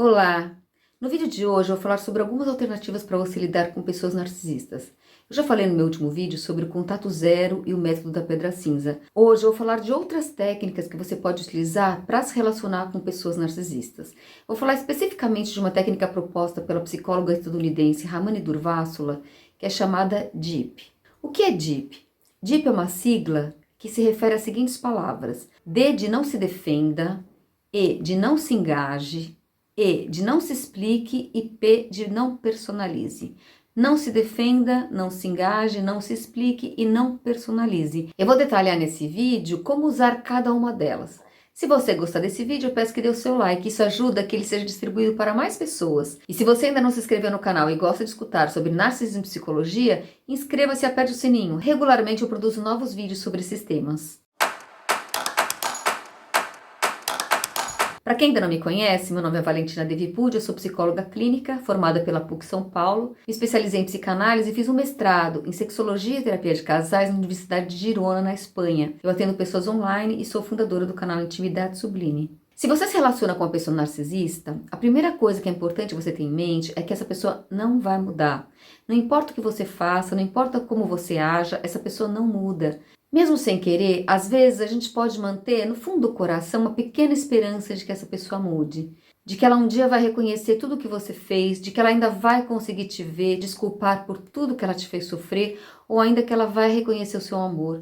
Olá! No vídeo de hoje eu vou falar sobre algumas alternativas para você lidar com pessoas narcisistas. Eu já falei no meu último vídeo sobre o contato zero e o método da pedra cinza. Hoje eu vou falar de outras técnicas que você pode utilizar para se relacionar com pessoas narcisistas. Vou falar especificamente de uma técnica proposta pela psicóloga estadunidense Ramani Durvasula, que é chamada DEEP. O que é DEEP? DEEP é uma sigla que se refere às seguintes palavras: D de não se defenda, E de não se engaje, E de não se explique e P de não personalize. Não se defenda, não se engaje, não se explique e não personalize. Eu vou detalhar nesse vídeo como usar cada uma delas. Se você gostar desse vídeo, eu peço que dê o seu like, isso ajuda a que ele seja distribuído para mais pessoas. E se você ainda não se inscreveu no canal e gosta de escutar sobre narcisismo e psicologia, inscreva-se e aperte o sininho. Regularmente eu produzo novos vídeos sobre esses temas. Para quem ainda não me conhece, meu nome é Valentina Devipudi, eu sou psicóloga clínica, formada pela PUC São Paulo, me especializei em psicanálise e fiz um mestrado em sexologia e terapia de casais na Universidade de Girona, na Espanha. Eu atendo pessoas online e sou fundadora do canal Intimidade Sublime. Se você se relaciona com uma pessoa narcisista, a primeira coisa que é importante você ter em mente é que essa pessoa não vai mudar. Não importa o que você faça, não importa como você haja, essa pessoa não muda. Mesmo sem querer, às vezes a gente pode manter no fundo do coração uma pequena esperança de que essa pessoa mude, de que ela um dia vai reconhecer tudo o que você fez, de que ela ainda vai conseguir te ver, desculpar por tudo que ela te fez sofrer, ou ainda que ela vai reconhecer o seu amor.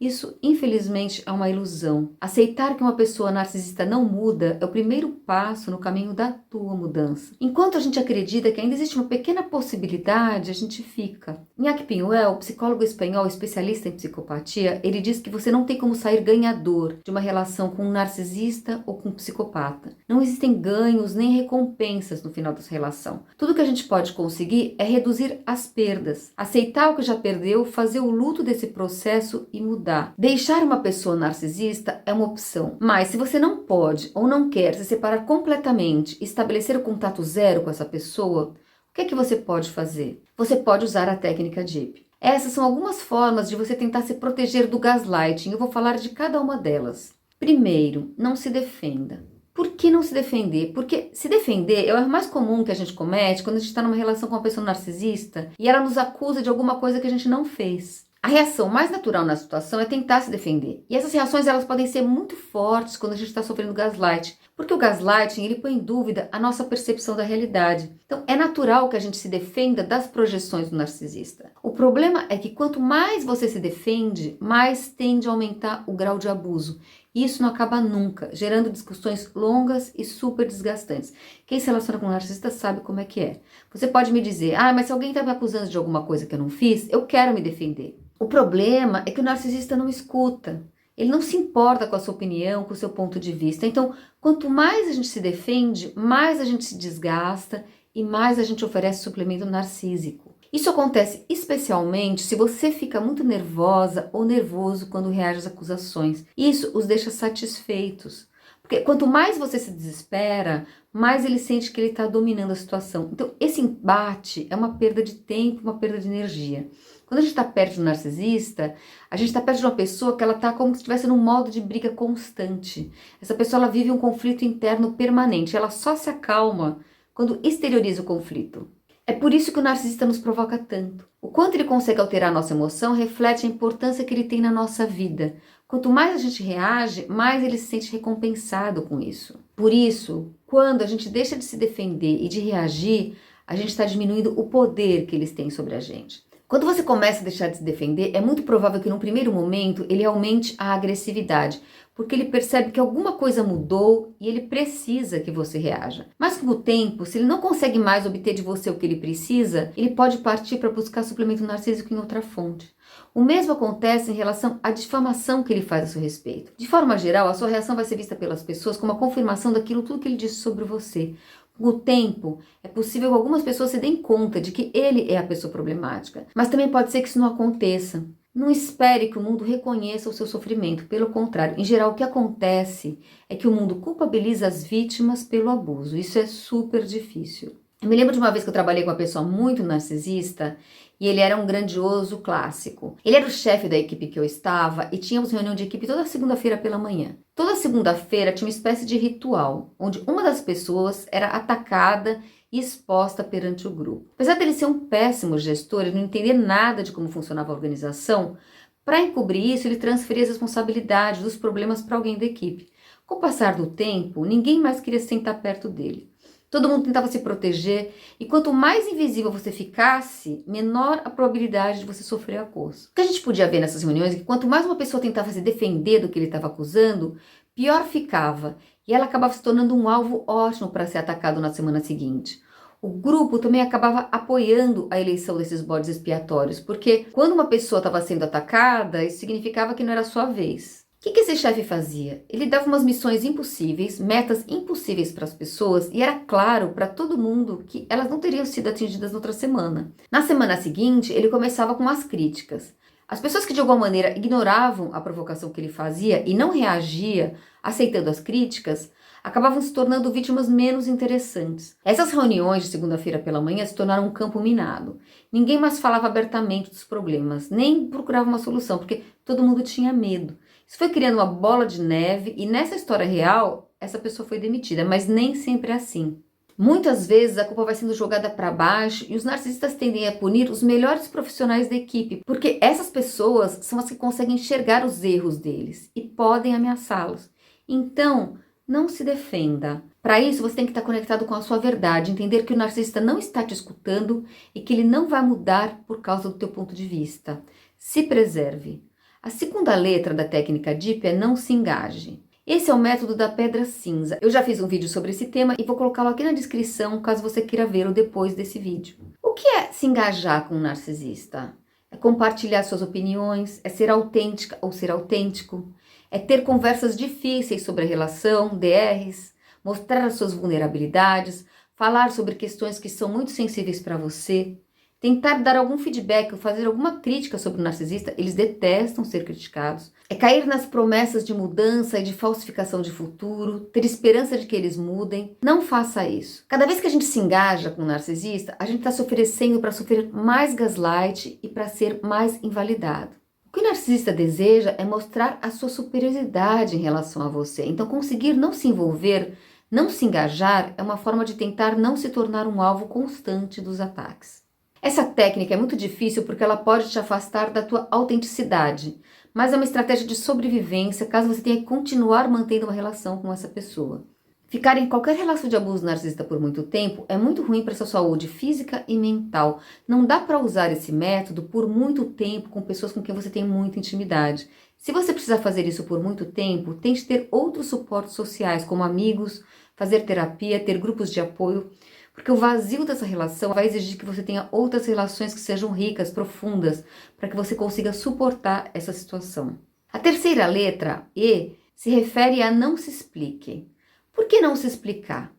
Isso, infelizmente, é uma ilusão. Aceitar que uma pessoa narcisista não muda é o primeiro passo no caminho da tua mudança. Enquanto a gente acredita que ainda existe uma pequena possibilidade, a gente fica. Iñaki Piñuel, psicólogo espanhol especialista em psicopatia, ele diz que você não tem como sair ganhador de uma relação com um narcisista ou com um psicopata. Não existem ganhos nem recompensas no final dessa relação. Tudo que a gente pode conseguir é reduzir as perdas, aceitar o que já perdeu, fazer o luto desse processo e mudar. Deixar uma pessoa narcisista é uma opção, mas se você não pode ou não quer se separar completamente e estabelecer o contato zero com essa pessoa, o que é que você pode fazer? Você pode usar a técnica DEEP. Essas são algumas formas de você tentar se proteger do gaslighting. Eu vou falar de cada uma delas. Primeiro, não se defenda. Por que não se defender? Porque se defender é o erro mais comum que a gente comete quando a gente está numa relação com uma pessoa narcisista e ela nos acusa de alguma coisa que a gente não fez. A reação mais natural na situação é tentar se defender. E essas reações elas podem ser muito fortes quando a gente está sofrendo gaslight. Porque o gaslighting ele põe em dúvida a nossa percepção da realidade. Então é natural que a gente se defenda das projeções do narcisista. O problema é que quanto mais você se defende, mais tende a aumentar o grau de abuso. E isso não acaba nunca, gerando discussões longas e super desgastantes. Quem se relaciona com um narcisista sabe como é que é. Você pode me dizer, mas se alguém está me acusando de alguma coisa que eu não fiz, eu quero me defender. O problema é que o narcisista não escuta. Ele não se importa com a sua opinião, com o seu ponto de vista. Então, quanto mais a gente se defende, mais a gente se desgasta e mais a gente oferece suplemento narcísico. Isso acontece especialmente se você fica muito nervosa ou nervoso quando reage às acusações. Isso os deixa satisfeitos. Porque quanto mais você se desespera, mais ele sente que ele está dominando a situação. Então, esse embate é uma perda de tempo, uma perda de energia. Quando a gente está perto de um narcisista, a gente está perto de uma pessoa que ela está como se estivesse num modo de briga constante. Essa pessoa ela vive um conflito interno permanente. Ela só se acalma quando exterioriza o conflito. É por isso que o narcisista nos provoca tanto. O quanto ele consegue alterar a nossa emoção reflete a importância que ele tem na nossa vida. Quanto mais a gente reage, mais ele se sente recompensado com isso. Por isso, quando a gente deixa de se defender e de reagir, a gente está diminuindo o poder que eles têm sobre a gente. Quando você começa a deixar de se defender, é muito provável que num primeiro momento ele aumente a agressividade, porque ele percebe que alguma coisa mudou e ele precisa que você reaja. Mas com o tempo, se ele não consegue mais obter de você o que ele precisa, ele pode partir para buscar suplemento narcísico em outra fonte. O mesmo acontece em relação à difamação que ele faz a seu respeito. De forma geral, a sua reação vai ser vista pelas pessoas como a confirmação daquilo tudo que ele disse sobre você. Com o tempo, é possível que algumas pessoas se deem conta de que ele é a pessoa problemática, mas também pode ser que isso não aconteça. Não espere que o mundo reconheça o seu sofrimento, pelo contrário, em geral o que acontece é que o mundo culpabiliza as vítimas pelo abuso, isso é super difícil. Eu me lembro de uma vez que eu trabalhei com uma pessoa muito narcisista E ele era um grandioso clássico. Ele era o chefe da equipe que eu estava e tínhamos reunião de equipe toda segunda-feira pela manhã. Toda segunda-feira tinha uma espécie de ritual, onde uma das pessoas era atacada e exposta perante o grupo. Apesar dele ser um péssimo gestor e não entender nada de como funcionava a organização, para encobrir isso, ele transferia as responsabilidades dos problemas para alguém da equipe. Com o passar do tempo, ninguém mais queria sentar perto dele. Todo mundo tentava se proteger e quanto mais invisível você ficasse, menor a probabilidade de você sofrer acoso. O que a gente podia ver nessas reuniões é que quanto mais uma pessoa tentava se defender do que ele estava acusando, pior ficava e ela acabava se tornando um alvo ótimo para ser atacado na semana seguinte. O grupo também acabava apoiando a eleição desses bodes expiatórios, porque quando uma pessoa estava sendo atacada, isso significava que não era a sua vez. O que esse chefe fazia? Ele dava umas missões impossíveis, metas impossíveis para as pessoas e era claro para todo mundo que elas não teriam sido atingidas na outra semana. Na semana seguinte, ele começava com as críticas. As pessoas que de alguma maneira ignoravam a provocação que ele fazia e não reagia aceitando as críticas, acabavam se tornando vítimas menos interessantes. Essas reuniões de segunda-feira pela manhã se tornaram um campo minado. Ninguém mais falava abertamente dos problemas, nem procurava uma solução, porque todo mundo tinha medo. Isso foi criando uma bola de neve e nessa história real, essa pessoa foi demitida, mas nem sempre é assim. Muitas vezes a culpa vai sendo jogada para baixo e os narcisistas tendem a punir os melhores profissionais da equipe, porque essas pessoas são as que conseguem enxergar os erros deles e podem ameaçá-los. Então, não se defenda. Para isso, você tem que estar conectado com a sua verdade, entender que o narcisista não está te escutando e que ele não vai mudar por causa do teu ponto de vista. Se preserve. A segunda letra da técnica DIP é não se engaje. Esse é o método da pedra cinza. Eu já fiz um vídeo sobre esse tema e vou colocá-lo aqui na descrição, caso você queira vê-lo depois desse vídeo. O que é se engajar com um narcisista? É compartilhar suas opiniões, é ser autêntica ou ser autêntico, é ter conversas difíceis sobre a relação, DRs, mostrar as suas vulnerabilidades, falar sobre questões que são muito sensíveis para você, tentar dar algum feedback ou fazer alguma crítica sobre o narcisista, eles detestam ser criticados. É cair nas promessas de mudança e de falsificação de futuro, ter esperança de que eles mudem. Não faça isso. Cada vez que a gente se engaja com um narcisista, a gente está se oferecendo para sofrer mais gaslight e para ser mais invalidado. O que o narcisista deseja é mostrar a sua superioridade em relação a você. Então, conseguir não se envolver, não se engajar, é uma forma de tentar não se tornar um alvo constante dos ataques. Essa técnica é muito difícil porque ela pode te afastar da tua autenticidade, mas é uma estratégia de sobrevivência caso você tenha que continuar mantendo uma relação com essa pessoa. Ficar em qualquer relação de abuso narcisista por muito tempo é muito ruim para sua saúde física e mental. Não dá para usar esse método por muito tempo com pessoas com quem você tem muita intimidade. Se você precisar fazer isso por muito tempo, tente ter outros suportes sociais, como amigos, fazer terapia, ter grupos de apoio, porque o vazio dessa relação vai exigir que você tenha outras relações que sejam ricas, profundas, para que você consiga suportar essa situação. A terceira letra, E, se refere a não se explique. Por que não se explicar?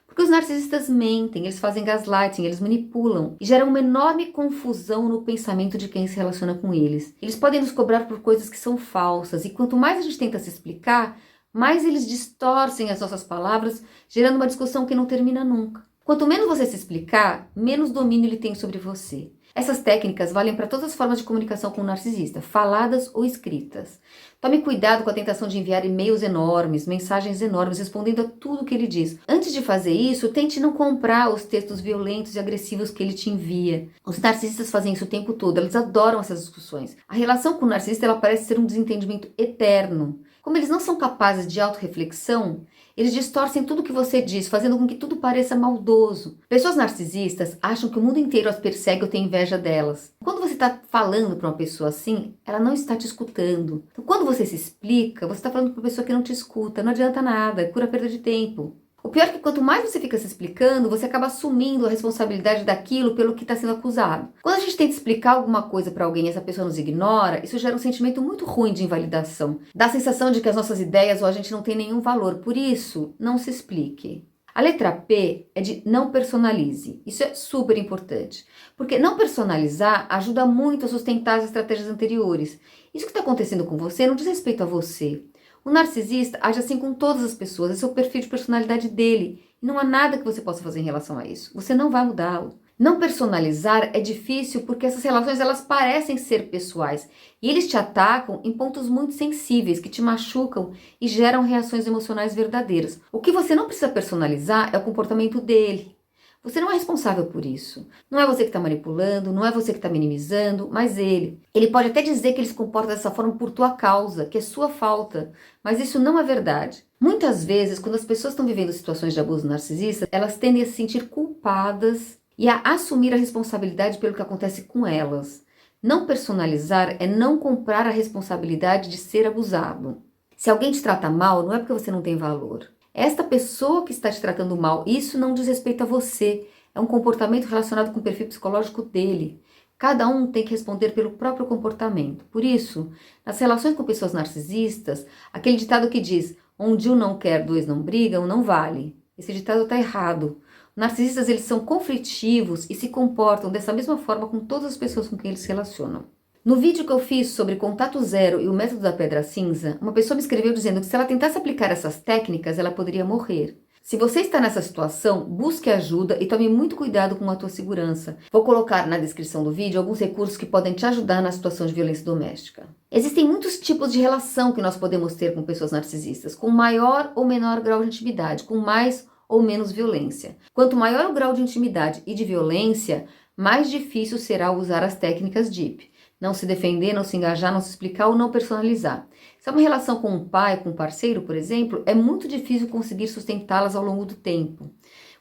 Porque os narcisistas mentem, eles fazem gaslighting, eles manipulam e geram uma enorme confusão no pensamento de quem se relaciona com eles. Eles podem nos cobrar por coisas que são falsas e quanto mais a gente tenta se explicar, mais eles distorcem as nossas palavras, gerando uma discussão que não termina nunca. Quanto menos você se explicar, menos domínio ele tem sobre você. Essas técnicas valem para todas as formas de comunicação com o narcisista, faladas ou escritas. Tome cuidado com a tentação de enviar e-mails enormes, mensagens enormes, respondendo a tudo que ele diz. Antes de fazer isso, tente não comprar os textos violentos e agressivos que ele te envia. Os narcisistas fazem isso o tempo todo, eles adoram essas discussões. A relação com o narcisista ela parece ser um desentendimento eterno. Como eles não são capazes de autorreflexão, eles distorcem tudo que você diz, fazendo com que tudo pareça maldoso. Pessoas narcisistas acham que o mundo inteiro as persegue ou tem inveja delas. Quando você está falando para uma pessoa assim, ela não está te escutando. Então, quando você se explica, você está falando para uma pessoa que não te escuta. Não adianta nada, é pura perda de tempo. O pior é que quanto mais você fica se explicando, você acaba assumindo a responsabilidade daquilo pelo que está sendo acusado. Quando a gente tenta explicar alguma coisa para alguém e essa pessoa nos ignora, isso gera um sentimento muito ruim de invalidação. Dá a sensação de que as nossas ideias ou a gente não tem nenhum valor. Por isso, não se explique. A letra P é de não personalize. Isso é super importante, porque não personalizar ajuda muito a sustentar as estratégias anteriores. Isso que está acontecendo com você não diz respeito a você. O narcisista age assim com todas as pessoas, esse é o perfil de personalidade dele. E não há nada que você possa fazer em relação a isso. Você não vai mudá-lo. Não personalizar é difícil porque essas relações elas parecem ser pessoais e eles te atacam em pontos muito sensíveis que te machucam e geram reações emocionais verdadeiras. O que você não precisa personalizar é o comportamento dele. Você não é responsável por isso. Não é você que está manipulando, não é você que está minimizando, mas ele. Ele pode até dizer que ele se comporta dessa forma por tua causa, que é sua falta, mas isso não é verdade. Muitas vezes, quando as pessoas estão vivendo situações de abuso narcisista, elas tendem a se sentir culpadas e a assumir a responsabilidade pelo que acontece com elas. Não personalizar é não comprar a responsabilidade de ser abusado. Se alguém te trata mal, não é porque você não tem valor. Esta pessoa que está te tratando mal, isso não diz respeito a você. É um comportamento relacionado com o perfil psicológico dele. Cada um tem que responder pelo próprio comportamento. Por isso, nas relações com pessoas narcisistas, aquele ditado que diz onde um não quer, dois não brigam, não vale. Esse ditado está errado. Narcisistas, eles são conflitivos e se comportam dessa mesma forma com todas as pessoas com quem eles se relacionam. No vídeo que eu fiz sobre contato zero e o método da pedra cinza, uma pessoa me escreveu dizendo que se ela tentasse aplicar essas técnicas, ela poderia morrer. Se você está nessa situação, busque ajuda e tome muito cuidado com a tua segurança. Vou colocar na descrição do vídeo alguns recursos que podem te ajudar na situação de violência doméstica. Existem muitos tipos de relação que nós podemos ter com pessoas narcisistas, com maior ou menor grau de intimidade, com mais ou menos violência. Quanto maior o grau de intimidade e de violência, mais difícil será usar as técnicas DIP. Não se defender, não se engajar, não se explicar ou não personalizar. Se é uma relação com um pai, com um parceiro, por exemplo, é muito difícil conseguir sustentá-las ao longo do tempo.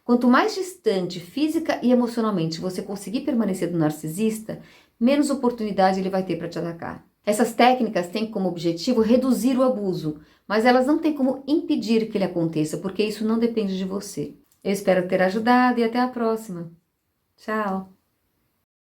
Quanto mais distante física e emocionalmente você conseguir permanecer do narcisista, menos oportunidade ele vai ter para te atacar. Essas técnicas têm como objetivo reduzir o abuso, mas elas não têm como impedir que ele aconteça, porque isso não depende de você. Eu espero ter ajudado e até a próxima. Tchau!